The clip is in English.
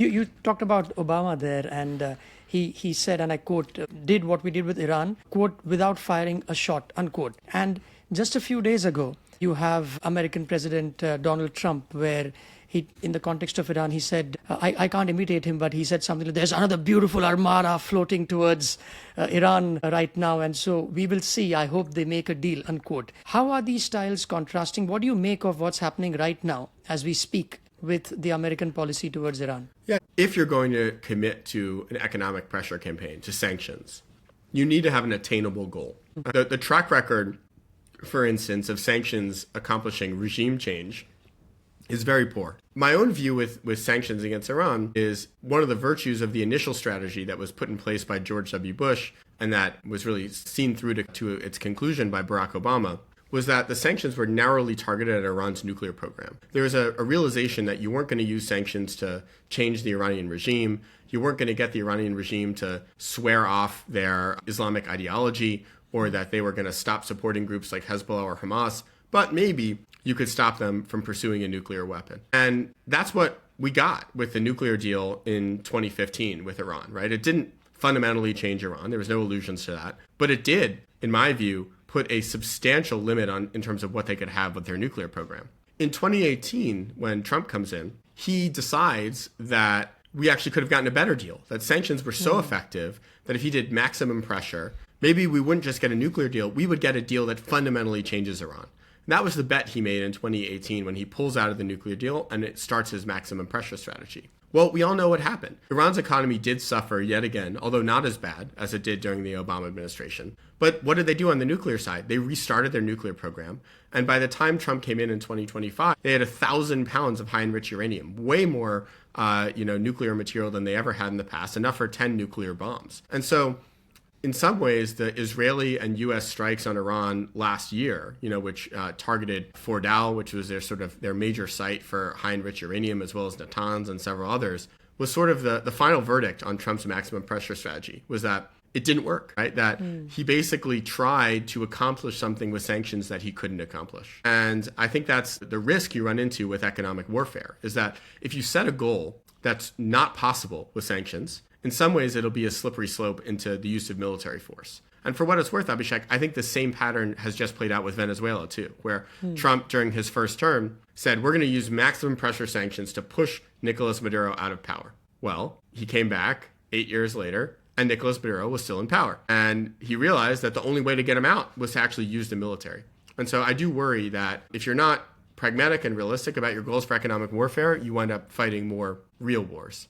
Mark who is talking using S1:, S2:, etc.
S1: You talked about Obama there, and he said, and I quote, did what we did with Iran, quote, without firing a shot, unquote. And just a few days ago, you have American President Donald Trump, where he, in the context of Iran, he said, I can't imitate him, but he said something like, there's another beautiful armada floating towards Iran right now, and so we will see. I hope they make a deal, unquote. How are these styles contrasting? What do you make of what's happening right now as we speak with the American policy towards Iran?
S2: Yeah, if you're going to commit to an economic pressure campaign, to sanctions, you need to have an attainable goal. The track record, for instance, of sanctions accomplishing regime change is very poor. My own view with sanctions against Iran is one of the virtues of the initial strategy that was put in place by George W. Bush and that was really seen through to its conclusion by Barack Obama was that the sanctions were narrowly targeted at Iran's nuclear program. There was a realization that you weren't going to use sanctions to change the Iranian regime. You weren't going to get the Iranian regime to swear off their Islamic ideology or that they were going to stop supporting groups like Hezbollah or Hamas, but maybe you could stop them from pursuing a nuclear weapon. And that's what we got with the nuclear deal in 2015 with Iran, right? It didn't fundamentally change Iran. There was no allusions to that. But it did, in my view, put a substantial limit on in terms of what they could have with their nuclear program. In 2018, when Trump comes in, he decides that we actually could have gotten a better deal, that sanctions were so effective that if he did maximum pressure, maybe we wouldn't just get a nuclear deal, we would get a deal that fundamentally changes Iran. And that was the bet he made in 2018 when he pulls out of the nuclear deal and it starts his maximum pressure strategy. Well, we all know what happened. Iran's economy did suffer yet again, although not as bad as it did during the Obama administration. But what did they do on the nuclear side? They restarted their nuclear program. And by the time Trump came in 2025, they had 1,000 pounds of high enriched uranium, way more nuclear material than they ever had in the past, enough for 10 nuclear bombs. And so in some ways, the Israeli and U.S. strikes on Iran last year, which targeted Fordow, which was their major site for high enriched uranium, as well as Natanz and several others, was sort of the final verdict on Trump's maximum pressure strategy, was that it didn't work, right? That he basically tried to accomplish something with sanctions that he couldn't accomplish. And I think that's the risk you run into with economic warfare, is that if you set a goal that's not possible with sanctions, in some ways, it'll be a slippery slope into the use of military force. And for what it's worth, Abhishek, I think the same pattern has just played out with Venezuela, too, where Trump, during his first term, said, we're going to use maximum pressure sanctions to push Nicolas Maduro out of power. Well, he came back 8 years later, and Nicolas Maduro was still in power. And he realized that the only way to get him out was to actually use the military. And so I do worry that if you're not pragmatic and realistic about your goals for economic warfare, you wind up fighting more real wars.